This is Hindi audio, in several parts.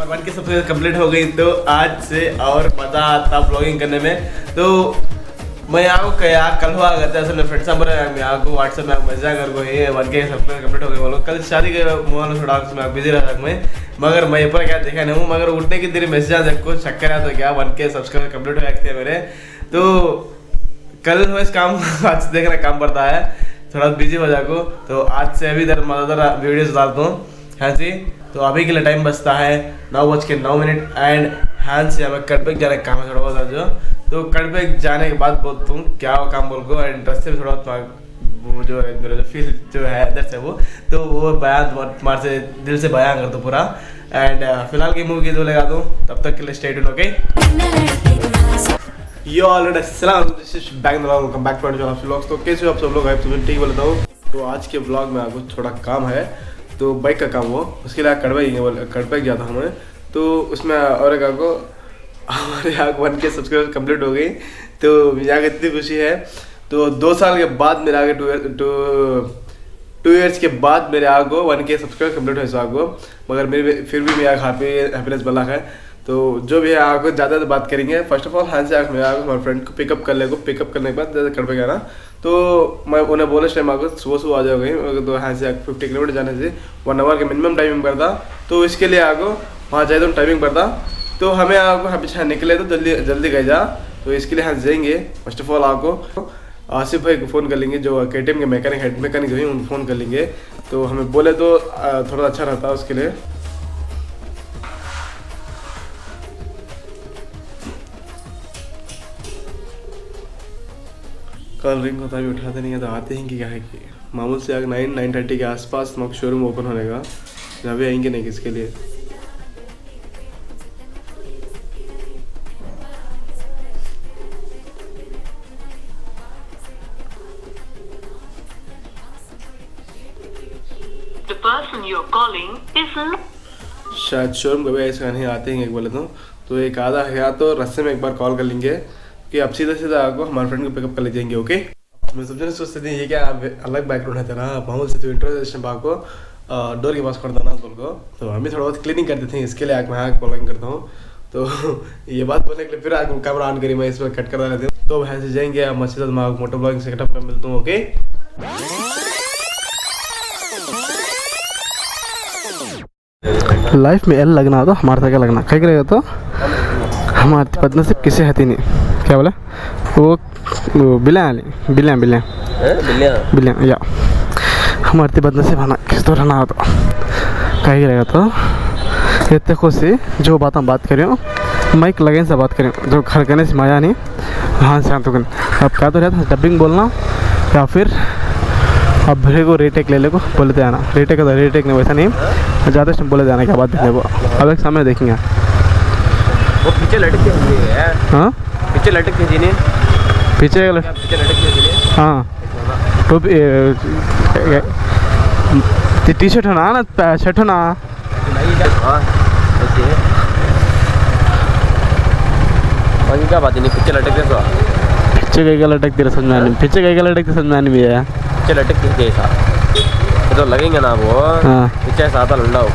1 के सबसे कंप्लीट हो गई, तो आज से और मज़ा आता ब्लॉगिंग करने में। तो मैं यहाँ को यार कल हुआ करता है असल फ्रेंड्स नंबर है, मैं आपको व्हाट्सएप में मजा कर को ये 1 के सब कंप्लीट हो गए बोलो। कल शादी के मोबाइल थोड़ा उसमें बिजी रहा मैं, मगर मैं पर क्या देखा नहीं हूँ, मगर उठने की देरी मैसेज आ को चक्कर आया तो क्या 1 के सब्सक्राइबर कंप्लीट हो जाते हैं मेरे। तो कल मैं इस काम आज देखना काम पड़ता है, थोड़ा बिजी हो जाको। तो आज से अभी इधर मज़ेदार वीडियोस डालता हूँ। हाँ जी, तो अभी के लिए टाइम बचता है 9:09 एंड हाँ से हमें कटबैग जाने का काम है थोड़ा बहुत जो। तो कटबैग जाने के बाद बोलता हूँ क्या वो काम बोल को, एंड रस्ते में थोड़ा वो जो है मेरा जो फील जो है इधर से वो वो बयान तुम्हारे से दिल से बयान कर दो पूरा। एंड फिलहाल की मूवी की दो लगा दूँ, तब तक के लिए stay tuned. Okay yo already अस्सलाम welcome back to our channel vlogs. तो कैसे हो आप सब लोग? आप सब ठीक बोलता हूँ। तो आज के व्लॉग में आपको थोड़ा काम है, तो बाइक का काम हो, उसके लिए कटबैग जाता हूँ मैं। तो उसमें और एक आपको हमारे यहाँ 1 के सब्सक्राइबर कंप्लीट हो गई, तो यहाँ इतनी खुशी है। तो 2 साल के बाद मेरे आगे 2 इयर्स के बाद मेरे आगे 1 के सब्सक्राइबर कंप्लीट हो आगो, मगर मेरे फिर भी मेरा हैप्पीनेस बला है। तो जो भी है आपको ज़्यादा बात करेंगे। फर्स्ट ऑफ ऑल हाँ से मैं हमारे फ्रेंड को पिकअप कर लेगा, पिकअप करने के बाद ज़्यादा कर पाएगा ना। तो मैं उन्हें बोले इस टाइम आपको सुबह आ जाओगे, तो हाँ से 50 किलोमीटर जाने से 1 आवर के मिनिमम टाइमिंग पड़ता। तो इसके लिए आपको वहाँ जाए तो टाइमिंग पड़ता, तो हमें आपको हमेशा निकले तो जल्दी गए जा। तो इसके लिए हाँ जाएंगे। फर्स्ट ऑफ ऑल आपको आसिफ भाई को फ़ोन कर लेंगे, जो KTM के हेड मैकेनिक हैं, उनको फ़ोन कर लेंगे। तो हमें बोले तो थोड़ा अच्छा रहता है उसके लिए। कल रिंग होता भी उठाते नहीं है, तो आते हैं कि क्या है कि मामूल से आगे 9-9:30 के आसपास मक शोरूम ओपन होने का, जहाँ भी आएंगे नहीं किसके लिए। The person you're calling is शायद शोरूम कभी ऐसा नहीं आते हैं एक बोले तो एक आधा है, तो रास्ते में एक बार कॉल कर लेंगे कि अब सीधा आपको हमारे फ्रेंड को पिकअप कर ले जाएंगे। ओके, मैं समझने सोचते थे ये क्या अलग बैकग्राउंड है तेरा मामूल से। तो इंट्रोडक्शन बाग को डोर के पास करता ना बोल को, तो हम भी थोड़ा बहुत क्लीनिंग करते थे, इसके लिए मैं यहाँ कॉलिंग करता हूँ। तो ये बात बोलने के लिए फिर आगे कैमरा ऑन करी, मैं इस पर कट करता रहती हूँ। तो वहाँ से जाएंगे अब मस्जिद मोटो ब्लॉगिंग सेटअप में मिलता हूँ। ओके, लाइफ में एल लगना तो हमारे तक लगना कहीं करेगा, तो हमारे बदनसीब किसी हती नहीं। क्या बोला वो बिलिया या हमारे बदनसीब आना किस तो रहना तो कहीं करेगा। तो इतने खुशी जो बात करें माइक लगेन से बात करें, जो घर करने से मज़ा नहीं। हाँ से तो अब क्या तो रहता है डबिंग बोलना, या फिर अब भरे को रेटेक ले ले को बोले थे आना। रेटेक का रेटेक नहीं, वैसा नहीं ज़्यादा टाइम बोले जाना क्या बात देखने को। अब एक सामने देखेंगे वो पीछे लटक के। हाँ पीछे लटक के जीने, पीछे लटक के जीने। हाँ तो टी शर्ट होना ना, शर्ट होना बाकी क्या बात नहीं। पीछे लटक के पीछे कहीं का लटक तेरे समझ में नहीं, पीछे कहीं का लटक तेरे समझ में नहीं भी है। पीछे लटक के जैसा तो लगेंगे ना वो। हाँ पीछे साथ लंडा हो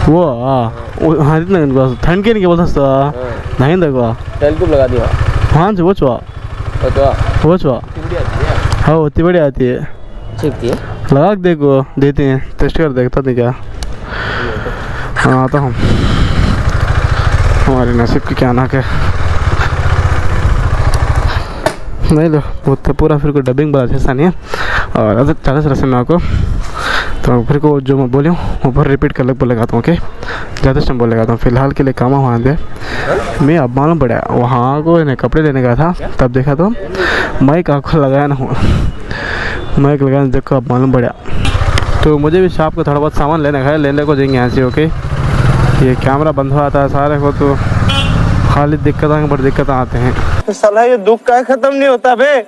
वो हाँ इतना ठंड के नहीं बोल सकता नहीं देखो तेल ट्यूब लगा दिया। हाँ जी वो चुआ हाँ होती बड़ी आती है, सीखती है लगा के देखो, देते हैं टेस्ट कर देखता नहीं क्या। हाँ तो हम हमारे नसीब की क्या ना के नहीं लो वो तो पूरा फिर को डबिंग बड़ा अच्छा नहीं है। और अगर 40 रस्म में आपको तो फिर को जो मैं बोले वो पर रिपीट कर लग बोले गाता हूँ। ओके, ज़्यादा टाइम बोले गाता हूँ। फिलहाल के लिए काम वहाँ दे मैं अब मालूम पड़ा वहाँ को इन्हें कपड़े लेने गया था, तब देखा तो माइक आँखों लगाया ना हूँ, माइक लगाया देखो अब मालूम पड़ा। तो मुझे भी शॉप को थोड़ा बहुत सामान लेने का है, लेने को जाएंगे यहाँ से। ओके, ये कैमरा बंद हो आता है सारे को, तो खाली दिक्कतें बड़ी दिक्कतें आते हैं। साला ये दुख का खत्म नहीं होता बे।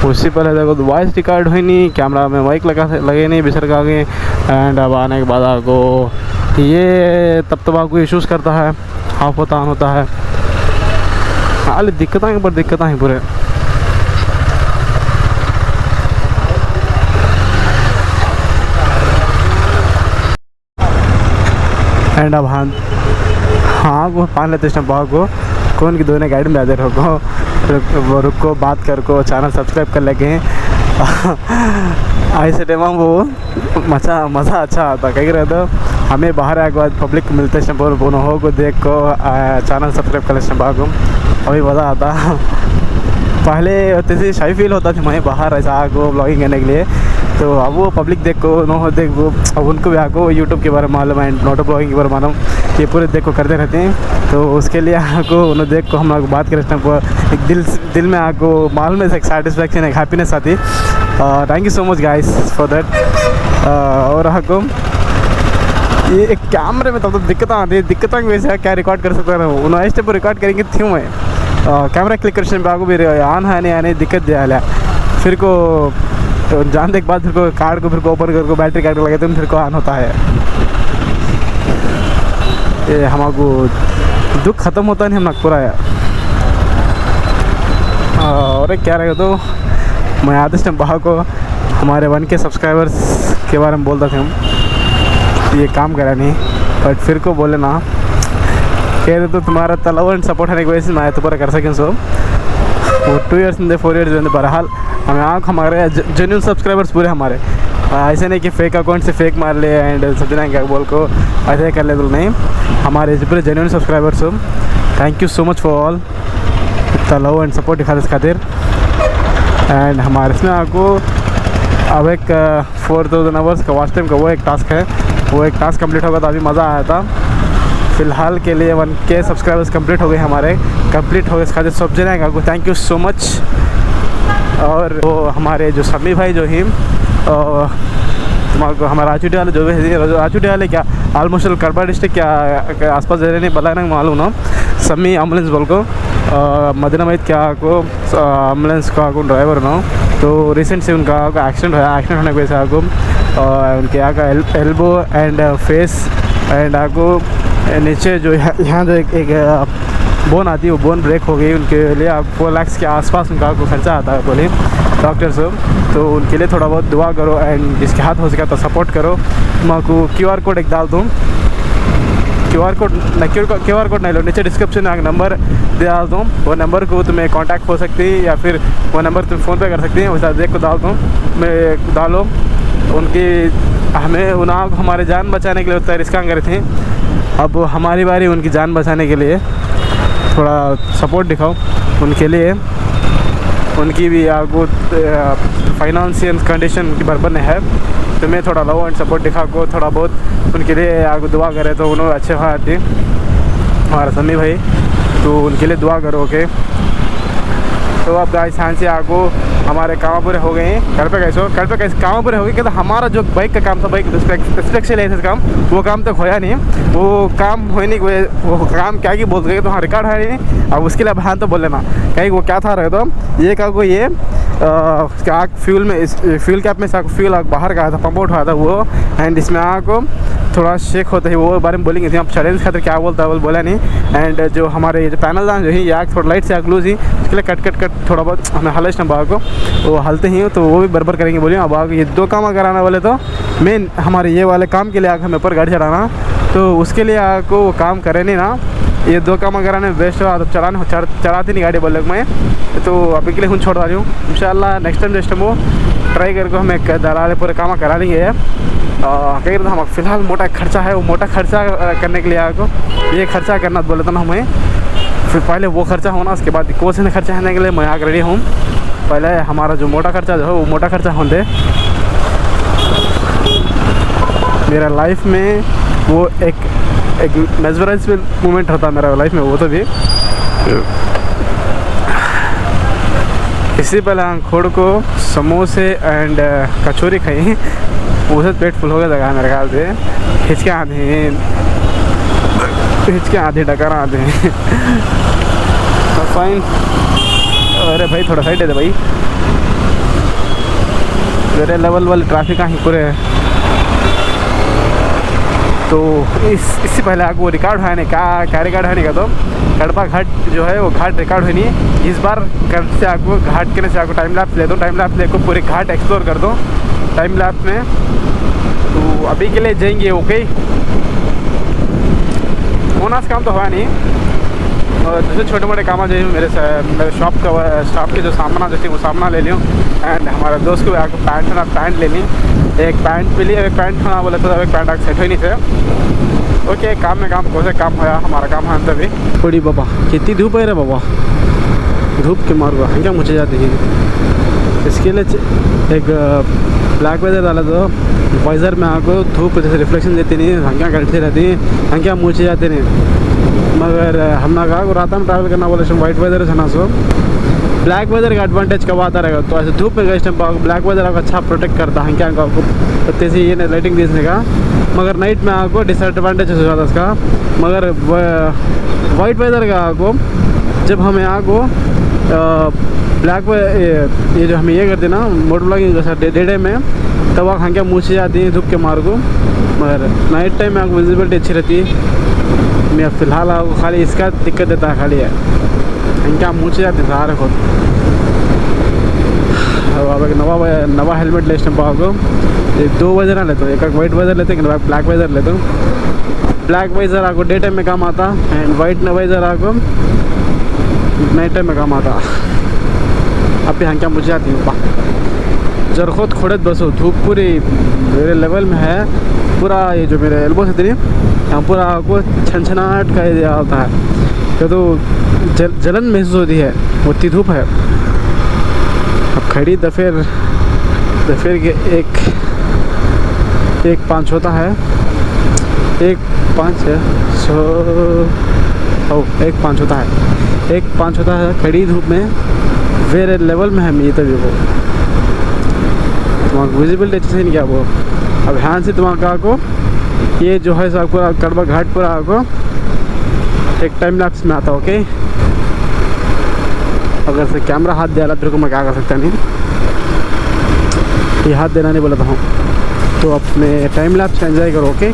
उससे पहले देखो तो वॉइस रिकॉर्ड हुई नहीं, कैमरा में माइक लगे नहीं बिसर का आगे। एंड अब आने के बाद आपको ये तब आपको इशूज़ करता है, ऑफ होता ऑन होता है, खाली दिक्कतें पर दिक्कतें हैं पूरे। एंड अब हाँ वो पान लेते इस को कौन की दोनों गाइड में आते रुको बात कर को चैनल सब्सक्राइब कर लगे ऐसे टाइम वो मज़ा अच्छा आता कहीं रहता हमें बाहर आगे बाद पब्लिक मिलते बोनो हो को देख को चैनल सब्सक्राइब कर लेते अभी मज़ा आता पहले जैसे शाई फील होता था मैं बाहर ऐसा आगो ब्लॉगिंग करने के लिए तो अब वो पब्लिक देखो नो देखो अब उनको भी आगो यूट्यूब के बारे में मालूम है मोटो ब्लॉगिंग के बारे में मालूम ये पूरे देखो करते रहते हैं तो उसके लिए आगो उन्हें देख को हम लोग बात करें एक दिल में आगो मालूम है एक सेटिस्फैक्शन एक हैप्पीनेस आती thank you so much guys for that और आगो ये एक कैमरे में तो दिक्कत आती है दिक्कत वैसे क्या रिकॉर्ड कर सकता हूँ उन्होंने इस टाइप रिकॉर्ड करेंगे थी मैं कैमरा क्लिक करने पे आगो भी ऑन है नहीं आने दिक्कत दिया फिर को तो जानने के बाद फिर को कार्ड को फिर को ओपन कर को बैटरी कार्ड लगाते हैं फिर को ऑन होता है ये हमारे दुख ख़त्म होता नहीं हम लोग पूरा और क्या रहेगा तो मैं आधे टाइम बाहर को हमारे 1K सब्सक्राइबर्स के बारे में बोलता था हम ये काम करा नहीं बट फिर को बोले ना कह रहे तो तुम्हारा तलाव एंड सपोर्ट होने की वजह से मैं तो पूरा कर सकें सो वो 2 years 4 years बहरहाल हमें हमारे जेन्युइन सब्सक्राइबर्स पूरे हमारे ऐसे नहीं कि फेक अकाउंट से फेक मार ले एंड सब दिन क्या बोल को ऐसे कर ले तो नहीं हमारे पूरे जेन्युइन सब्सक्राइबर्स हो thank you so much for all इतना लव एंड सपोर्ट दिखा इस खातिर एंड हमारे इसमें आपको अब एक 4000 आवर्स का वॉच टाइम का वो एक टास्क है वो एक टास्क कंप्लीट होगा तो अभी मज़ा आया था फ़िलहाल के लिए 1K सब्सक्राइबर्स कंप्लीट हो गए हमारे कंप्लीट हो गए इस खातिर सब जने आपको थैंक यू सो मच और वो हमारे जो समी भाई जो ही तुम्हारे हमारे राजूटी वाले जो भी राजूटी वाले क्या ऑलमोस्ट कड़बा डिस्ट्रिक्ट क्या आसपास रहे नहीं बताया ना मालूम ना समी एम्बुलेंस बोल को मदीना मईद क्या को एम्बुलेंस का को ड्राइवर ना तो रिसेंट से उनका एक्सीडेंट होने की वजह से आपको उनके यहाँ का एल्बो एंड फेस एंड आपको नीचे जो यहाँ जो एक बोन आती है वो बोन ब्रेक हो गई उनके लिए आप 4 लाख के आसपास उनका आपको खर्चा आता है बोले डॉक्टर से तो उनके लिए थोड़ा बहुत दुआ करो एंड जिसके हाथ हो सका तो सपोर्ट करो मैं आपको QR कोड एक डाल दूँ QR कोड नहीं लो नीचे डिस्क्रिप्शन में नंबर दे डाल दूँ वो नंबर को तुम्हें कांटेक्ट हो सकती है या फिर वो नंबर तुम फ़ोन पे कर सकती हैं वैसा देख को डाल दूँ मैं डालो उनकी हमें उन्हें हमारे जान बचाने के लिए उतना रिस्क करे थे अब हमारी बारी उनकी जान बचाने के लिए थोड़ा सपोर्ट दिखाओ उनके लिए उनकी भी आगो फाइनेंशियल कंडीशन की बराबर नहीं है तो मैं थोड़ा लव एंड सपोर्ट दिखा को थोड़ा बहुत उनके लिए आगो दुआ करे तो उन्होंने अच्छे आती हमारा समी भाई तो उनके लिए दुआ करो ओके तो अब गाइस यहाँ से आगो हमारे काम पूरे हो गए हैं घर पे कैसे काम पूरे हो गए तो हमारा जो बाइक का काम था बाइक स्पेशल है काम वो काम तक होया नहीं वो काम होने के वो काम क्या बोल गए तो हाँ रिकॉर्ड है नहीं अब उसके लिए हाँ तो बोल लेना कहीं वो क्या था रहे तो ये का को ये आग फ्यूल में फ्यूल कैप में से फ्यूल आग बाहर का था पंप आउट हुआ था वो एंड इसमें आग को थोड़ा शेक होता है वो बारे में बोलेंगे थे आप चैलेंज खातिर क्या बोलता है वो बोला नहीं एंड जो हमारे ये जो पैनल दान जो है ये आग थोड़ा लाइट से आग लूज ही उसके लिए कट थोड़ा बहुत हमें हल्स ना बाग को वो हलते ही तो वो भी बराबर करेंगे बोलिए अब आग ये 2 काम अगर आने वाले तो मेन हमारे ये वाले काम के लिए आग हमें ऊपर गाड़ी चढ़ाना तो उसके लिए आग को वो काम करे नहीं ना ये 2 काम अगर आने बेस्ट हो तो चलाती नहीं गाड़ी बोले मैं तो अभी के लिए हूँ छोड़वा रही हूँ इंशाल्लाह नेक्स्ट टाइम वो ट्राई करके हम एक दलाल पूरे काम करा देंगे कहीं तो हम फिलहाल मोटा खर्चा है वो मोटा खर्चा करने के लिए आपको ये खर्चा करना बोले तो ना हमें फिर पहले वो खर्चा होना उसके बाद कोच ने खर्चा करने के लिए मैं आग रेडी हूँ पहले हमारा जो मोटा खर्चा जो है वो मोटा खर्चा होने मेरा लाइफ में वो एक मेजराइजबल मोमेंट होता मेरा लाइफ में वो तो भी इससे पहले हम खोड़ को समोसे एंड कचौरी खाई उससे पेट फुल हो गया जगह मेरे ख्याल से हिचके आधे डकार आधे फाइन अरे भाई थोड़ा साइड है भाई मेरे लेवल वाले ट्रैफिक ही पूरे तो इससे पहले आपको वो रिकॉर्ड है नहीं क्या रिकॉर्ड है नहीं का तो कड़पा घाट जो है वो घाट रिकॉर्ड है नहीं इस बार कर से आपको घाट के से आपको टाइम लैप्स ले दो टाइम लैप्स लेकर पूरे घाट एक्सप्लोर कर दो टाइम लैप्स में तो अभी के लिए जाएंगे ओके बोनस काम तो हुआ नहीं, और दूसरे छोटे मोटे काम जो मेरे शॉप के जो सामान जो थी वो सामान ले लियो। एंड हमारे दोस्त को आके पैंट ले ली, एक पैंट भी लिया, एक पैंट खाना बोले तो एक पैंट आके सेट ही नहीं थे। ओके, काम में काम कौन सा काम होया, हमारा काम है तभी थोड़ी बाबा कितनी धूप है रे बाबा, धूप के मार हुआ क्या मुझे जाती है। इसके लिए एक ब्लैक वेदर डाला तो वाइज़र में आको धूप जैसे रिफ्लेक्शन देती नहीं, हंकियाँ कटती रहती, हंकियाँ मुँचे जाते नहीं। मगर हमने कहा रात में ट्रैवल करना बोले वाइट वेदर है ना, सो ब्लैक वेदर का एडवांटेज कब आता रहेगा। तो ऐसे धूप में गए टाइम ब्लैक वेदर आपको अच्छा प्रोटेक्ट करता है हंकियाँ को, आपको तेज़ी ये लाइटिंग देने का। मगर नाइट में आपको डिसएडवांटेज हो जाता है इसका। मगर वाइट वेदर का आपको जब हमें आको ब्लैक ये जो हमें ये करते ना मोटर ब्लॉगिंग जैसा डे में, तब वहाँ हंकियाँ मुँचे जाती हैं धूप के मार को। मगर नाइट टाइम में आपको विजिबिलिटी अच्छी रहती है। मैं फ़िलहाल आपको खाली इसका दिक्कत देता है, खाली है हंकियाँ मुँचे जाती हैं सारे खुद। अब एक नवा हेलमेट ले स्टम्प आपको 2 वेदर लेता हूँ, एक वाइट वेदर लेते हैं, एक ब्लैक वेदर लेता हूँ। ब्लैक वाइज़र आपको डे टाइम में काम आता एंड वाइट वाइज़र आपको नाइट टाइम में काम आता। अब यहाँ क्या मुझे जाती हूँ जर खुद खुड़त बसो, धूप पूरी मेरे लेवल में है पूरा। ये जो मेरे एल्बो से थी यहाँ पूरा आपको छनछनाहट का ये आता है, तो जलन महसूस होती है, उतनी धूप है। अब खड़ी दफेर के एक 5 होता है, 1-5 है, एक 5 होता है, 1-5 होता है खड़ी धूप में वेरे लेवल में है मैं तभी वो तुम्हारा विजिबिलिटी अच्छे से नहीं क्या वो। अब ध्यान से तुम्हारा को ये जो है सब पूरा कड़वा घाट पूरा आपको एक टाइम लैप्स में आता। ओके, अगर से कैमरा हाथ दे रहा तेरे को मैं क्या कर सकता नहीं, ये हाथ देना नहीं बोला था हूँ, तो अपने टाइम लैप्स एंजॉय करो। ओके,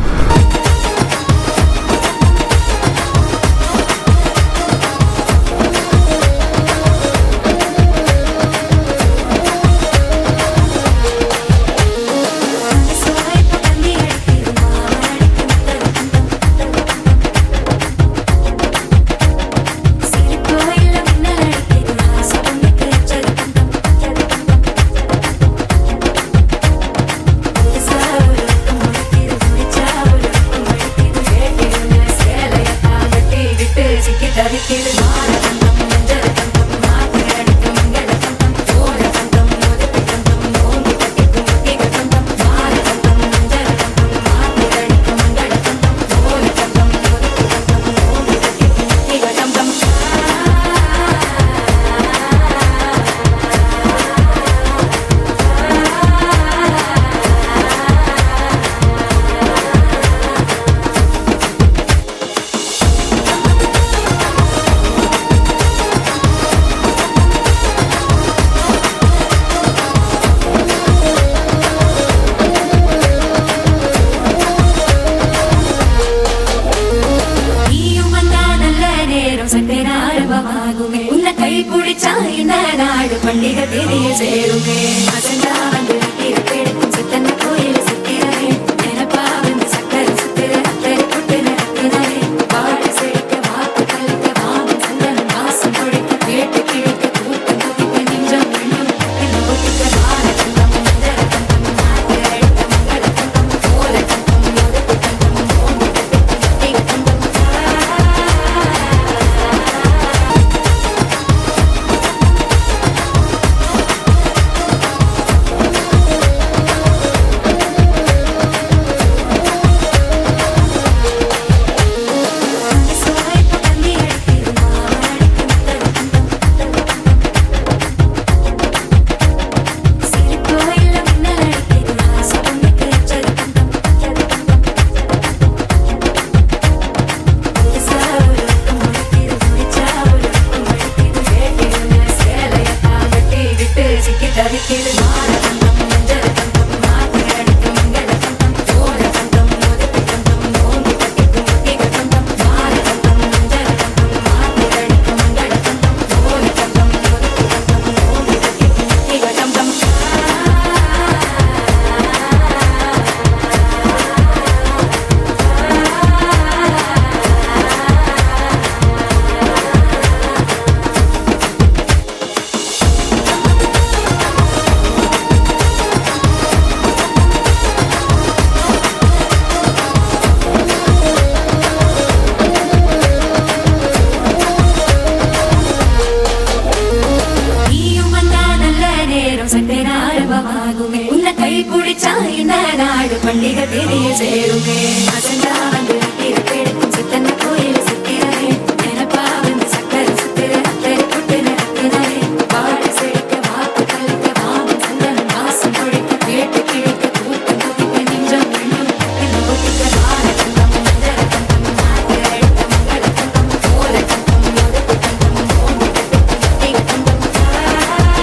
ஆரம்பமாகுமே உன்னை கை பிடிச்சா இந்த நாடு பண்டிகை தெரிய சேருமே அசஞ்சா வந்து கிடைக்கும் சித்தன்ன கோயில் சுத்திரே நினைப்பா வந்து சக்கரை சுத்திர அத்தரை கொட்டு நடக்குதே பாடு செழிக்க வாக்கு கலக்க வாமன் சந்தனம் வாசம் பொழிக்க கேட்டு கிழிக்க கூட்டம் குதிக்க நெஞ்சம் வெண்ணும் என்ன ஒட்டிக்க வார தந்தம் மஞ்சர தந்தம் நாட்டு அழுத்த மங்கள தந்தம் போல தந்தம் ஒதுக்கு தந்தம் ஓம்பு தந்தம் தந்தம்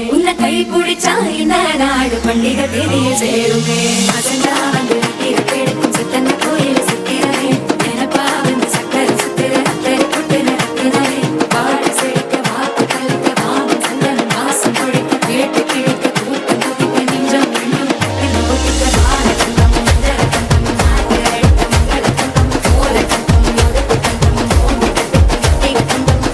உன்னை கை பிடிச்சா இந்த நாடு பண்டிகை தெரிய சேருமே அசஞ்சா வந்து கிடைக்கும் சித்தன்ன கோயில் சுத்திரே நினைப்பா வந்து சக்கரை சுத்திர அத்தரை கொட்டு நடக்குதே பாடு செழிக்க வாக்கு கலக்க வாமன் சந்தனம் வாசம் பொழிக்க கேட்டு கிழிக்க கூட்டம் குதிக்க நெஞ்சம் வெண்ணும் என்ன ஒட்டிக்க வார தந்தம் மஞ்சர தந்தம் நாட்டு அழுத்த மங்கள தந்தம் போல தந்தம் ஒதுக்கு தந்தம் ஓம்பு தந்தம் தந்தம்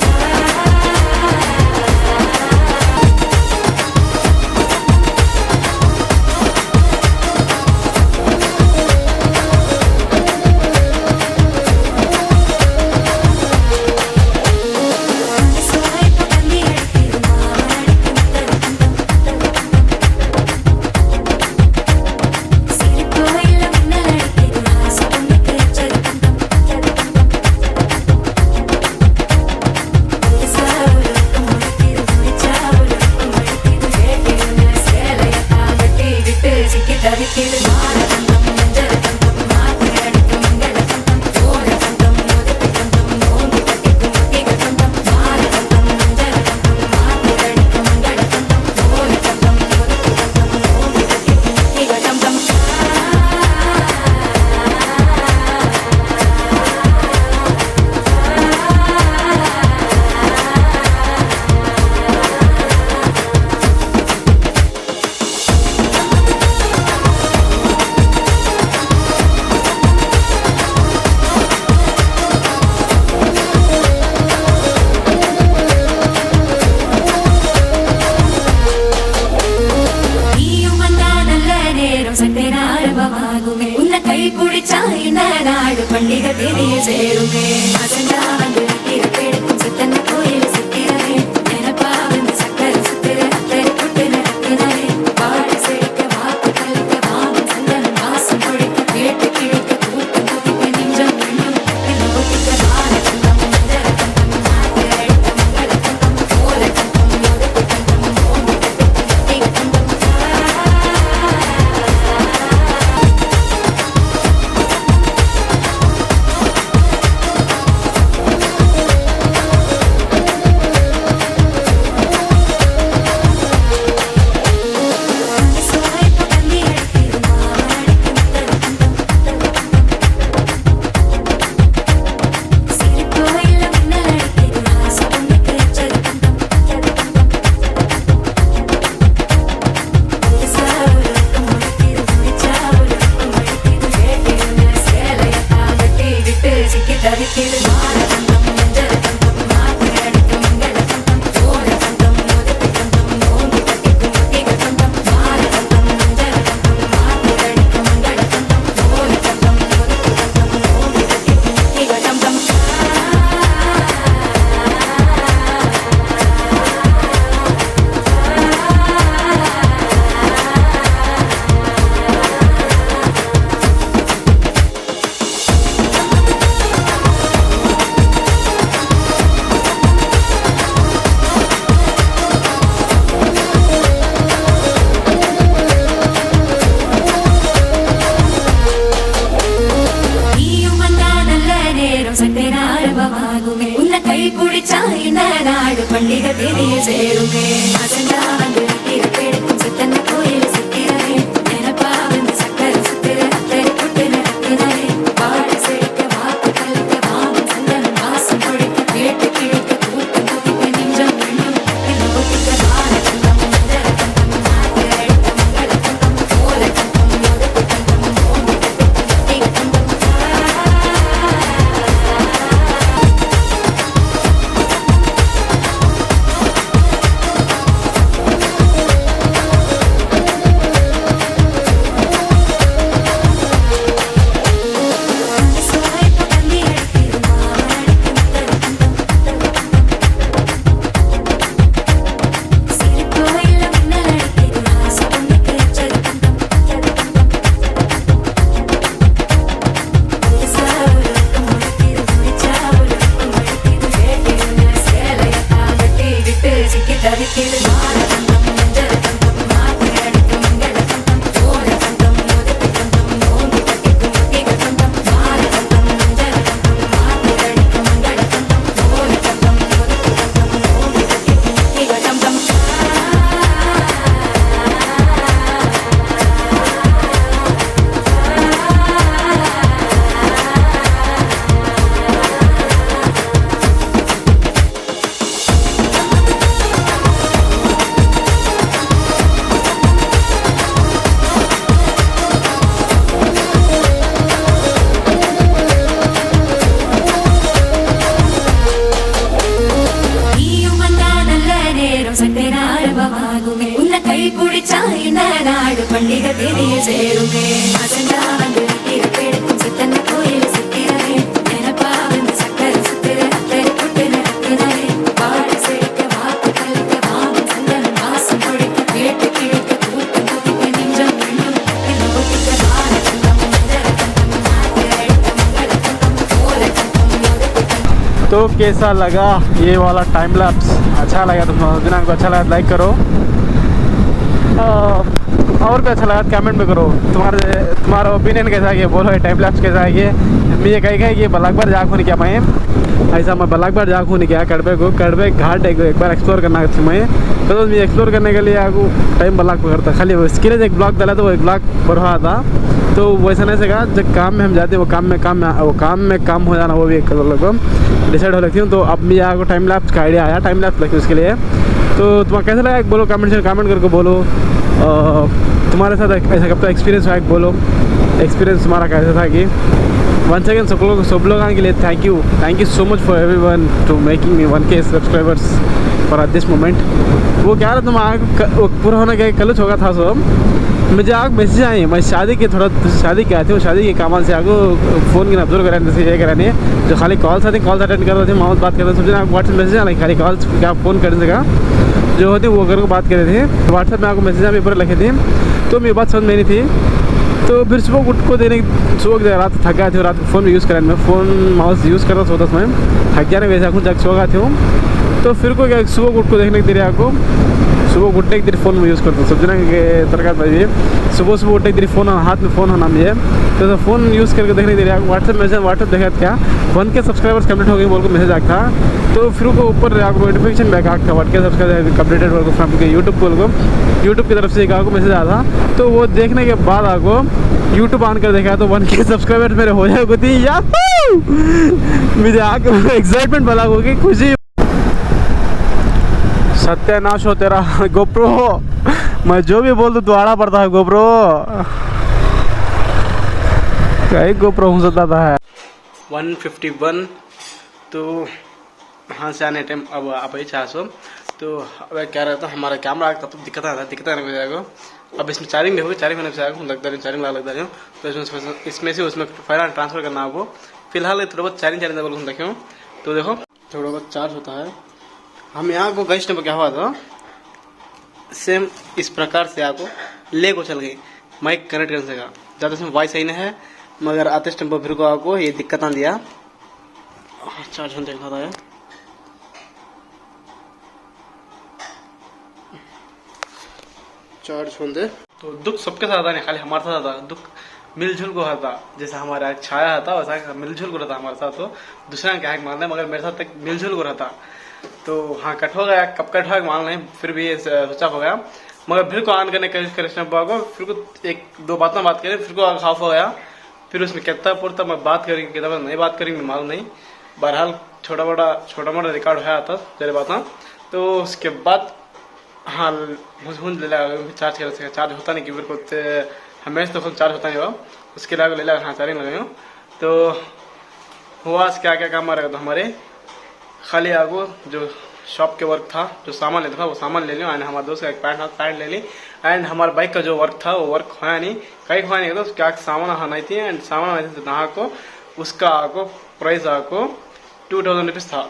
உன்னை கை பிடிச்சா இந்த நாடு பண்டிகை தெரிய சேருமே அசஞ்சா வந்து கிடைக்கும் சித்தன்ன கோயில் சுத்திரே நினைப்பா வந்து சக்கரை சுத்திர அத்தரை கொட்டு நடக்குதே பாடு செழிக்க வாக்கு கலக்க வாமன் சந்தனம் வாசம் பொழிக்க கேட்டு கிழிக்க கூட்டம் குதிக்க நெஞ்சம் வெண்ணும் என்ன ஒட்டிக்க வார தந்தம் மஞ்சர தந்தம் நாட்டு அழுத்த மங்கள தந்தம் போல தந்தம் ஒதுக்கு தந்தம் ஓம்பு தந்தம் தந்தம் ஆகுமே உன்னை கை பிடிச்சா இந்த நாடு பண்டிகை தெரிய சேருமே அசஞ்சா வந்து கிடைக்கும் சித்தன்ன கோயில் சுத்திரே நினைப்பா வந்து சக்கர சுத்திர அத்தரை புட்டு நடக்குதே பாடு செழிக்க வாக்கு கலக்க வாமன் சந்தனம் வாசம் பொழிக்க கேட்டு கிழக்க கூட்டம் குதிக்க நெஞ்சம் வெண்ணும் என்ன ஒட்டிக்க வார கந்தம் மஞ்சர கந்தம் நாட்டு அழுத்த மங்கள கந்தம் போல கந்தம் யோதத்து கந்தம் ஓம்பி கத்திக்க கந்தம் உன்னை கை பிடிச்சா இந்த நாடு பண்டிகை தெரிய சேருமே அசஞ்சா வந்து கிடைக்கும் சித்தன்ன கோயில் சுத்திரே நினைப்பா வந்து சக்கர சுத்திர அத்தரை புட்டு நடக்குதே பாடு செழிக்க வாக்கு கலக்க வாமன் சந்தனம் வாசம் பொழிக்க கேட்டு கிழக்க கூட்டம் குதிக்க நெஞ்சம் வெண்ணும் என்ன ஒட்டிக்க வார கந்தம் மஞ்சர கந்தம் நாட்டு அழுத்த மங்கள கந்தம் போல கந்தம் யோதத்து கந்தம் तो कैसा लगा ये वाला टाइम लैप्स? अच्छा लगा तो को अच्छा लगा लाइक करो, और भी अच्छा लगा कमेंट में करो। तुम्हारा ओपिनियन कैसा है बोलो, टाइम लैप्स कैसा है ये? मैं कहीं कि बलाक बार जाक होने क्या मैं ऐसा मैं बलाक बार जाक होने क्या कड़बे घाट एक बार एक्सप्लोर करना थी मैं, तो मैं एक्सप्लोर करने के लिए आपको टाइम बलाक पर करता खाली इसके लिए एक ब्लॉग डाला तो वो एक ब्लॉग पर हुआ था। तो वैसा नहीं सका जब काम में हम जाते वो काम में काम हो जाना वो भी एक डिसाइड हो लगती हूँ। तो अब मैं यहाँ को टाइम लैप्स का आइडिया आया, टाइम लैप्स लगती उसके लिए। तो तुम्हें कैसा लगा बोलो, कमेंट करके बोलो। तुम्हारे साथ ऐसा कब तो एक्सपीरियंस हुआ बोलो, एक्सपीरियंस तुम्हारा कैसा था कि वंस अगेन सब लोगों के लिए thank you so much for everyone to making me 1K subscribers for at this moment. वो क्या रहा तुम पूरा होने का कल होगा था सब मुझे आग मैसेज आई, मैं शादी की आती हूँ, शादी के काम से आगो फ़ोन की ऑब्जर्व कराने से ये कराने जो खाली कॉल्स आती कॉल्स अटेंड कर रहे थे, मोहम्मद बात कर रहे थे, सोचे आपको व्हाट्सएप मैसेज आना खाली कॉल्स क्या फ़ोन करने का जो होती वो घर को बात कर रहे थे। व्हाट्सएप में आपको मैसेज पेपर लिखे थे, तो मेरी बात समझ में नहीं थी। तो फिर सुबह उठ को सुबह रात थक गए थे, रात को फ़ोन यूज़ करें, मैं फ़ोन माउस यूज़ कर रहा सोता समय थक गया नहीं वैसे आँखों जग सो गया थे। तो फिर को क्या सुबह उठ को देखने के तेरे आपको सुबह उठने के तेरे फ़ोन में यूज़ करता हूँ समझना कि तरह भाई सुबह उठने के तेरे फ़ोन हाथ में फ़ोन होना मुझे, तो फ़ोन यूज़ करके देखने के तेरे व्हाट्सएप देखा क्या 1K सब्सक्राइबर्स कंप्लीट हो गए बोल को मैसेज आता था। तो फिर को ऊपर आपको नोटिफिकेशन बैक आता 1K सब्सक्राइबर कंप्लीटेड बोल को फ्रॉम यूट्यूब की तरफ से आपको मैसेज आया था। तो वो देखने के बाद आपको यूट्यूब ऑन कर देखा तो 1K सब्सक्राइबर मेरे हो जाएगी थी यार, मुझे आगे एक्साइटमेंट वाला होगी खुशी। सत्यानाश हो तेरा गोप्रो, मैं जो भी बोल दूँ दोबारा पड़ता है गोप्रो, कहीं गोप्रो हो सकता है 151। तो हाँ से आने टाइम अब आप ही 400। तो अब क्या रहता है हमारा कैमरा तब तो दिक्कत आने को जाएगा। अब इसमें चार्जिंग देखोगे, चार्जिंग होने से लगता है चार्जिंग लगता है, तो इसमें से उसमें फाइल ट्रांसफर करना आपको। फिलहाल थोड़ा बहुत चार्जिंग बोल देखो, तो देखो थोड़ा बहुत चार्ज होता है। हम यहाँ को गैस टेम्पो क्या हुआ था सेम इस प्रकार से आपको ले को चल गई माइक कनेक्ट करने से ज़्यादा इसमें वॉइस सही नहीं है, मगर आते टेम्पो फिर को आपको ये दिक्कत आ दिया। चार्ज होने देखा था चार्ज होने तो दुख सबके साथ आता नहीं, खाली हमारे साथ आता दुख। मिलजुल को रहता, जैसा हमारा एक छाया था वैसा मिलजुल को रहता हमारे साथ। तो दूसरा क्या है मानना है, मगर मेरे साथ एक मिलजुल को रहता। तो हाँ कट हो गया, कब कट हो गया मान लें, फिर भी सोचा हो गया, मगर फिर को ऑन करने की कोशिश करे को, फिर को एक दो बातें बात करें, फिर को हाफ हो गया। फिर उसमें कितना पुरता मैं बात करेंगे, कितना नहीं बात करेंगे मालूम नहीं। बहरहाल छोटा मोटा रिकॉर्ड है आता तेरे बात। तो उसके बाद हाँ मुझे ले लगा चार्ज कर, चार्ज होता नहीं कि फिर को हमेशा तो खुद चार्ज होता नहीं हुआ, उसके अलावा ले लगा हाँ चार्जिंग लगाई हूँ। तो हुआ क्या क्या काम आ रहा था हमारे, खाली आगो जो शॉप के वर्क था, जो सामान लेता था वो सामान ले लिया। एंड हमारे दोस्त का एक पैंट ले ली। एंड हमारे बाइक का जो वर्क था वो वर्क होया नहीं, कहीं होया नहीं, तो क्या सामान आना थी। एंड सामान आना थी नहा को, उसका आको प्राइस आको 2000 रुपीज़ था।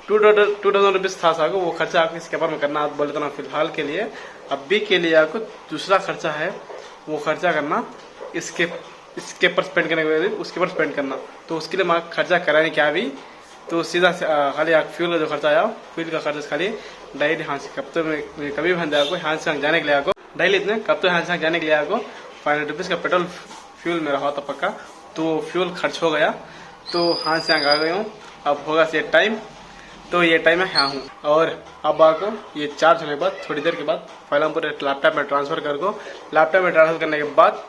2000 रुपीज़ था साको, वो खर्चा आपको इसके ऊपर में करना बोले तो ना फिलहाल के लिए, अभी के लिए आपको दूसरा खर्चा है, वो खर्चा करना इसके पर स्पेंड करने के लिए उसके पर स्पेंड करना। तो उसके लिए मैं खर्चा कराने क्या भी, तो सीधा खाली फ्यूल का जो खर्चा आया, फ्यूल का खर्चा खाली डेली हाँ से कब तो मैं कभी भी आपको हाँ से जाने के लिए आपको डेली इतने कब तो हाँ से जाने के लिए आपको 500 रुपीज़ का पेट्रोल फ्यूल मेरा हुआ था पक्का। तो फ्यूल खर्च हो गया, तो हाँ से आ गया हूँ। अब होगा ये टाइम, तो ये टाइम मैं यहाँ हूँ। और अब आपको ये चार्ज होने के बाद थोड़ी देर के बाद फाइल हम पूरे लैपटॉप में ट्रांसफ़र कर को, लैपटॉप में ट्रांसफ़र करने के बाद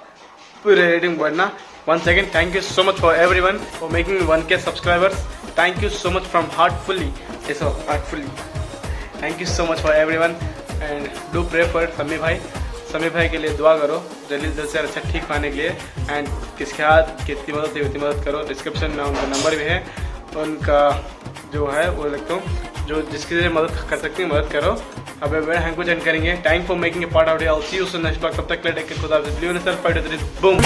पूरे रेटिंग बढ़ना। once again thank you so much for everyone for making me 1K subscribers. Thank you so much from heartfully, yes sir, heartfully thank you so much for everyone and do pray for समी भाई के लिए दुआ करो जल्द से अच्छा ठीक पाने के लिए। एंड किसके हाथ कितनी मदद है उतनी मदद करो। डिस्क्रिप्शन में उनका नंबर भी है, उनका जो है वो लिखता हूँ, जो जिसकी लिए मदद कर सकती है मदद करो। अब वे हम कुछ एंड करेंगे। Thank for making a part of it. See you soon next blog. तब तक ले टेक केयर, खुदा हाफिज़। Believe in yourself, fight with it, boom.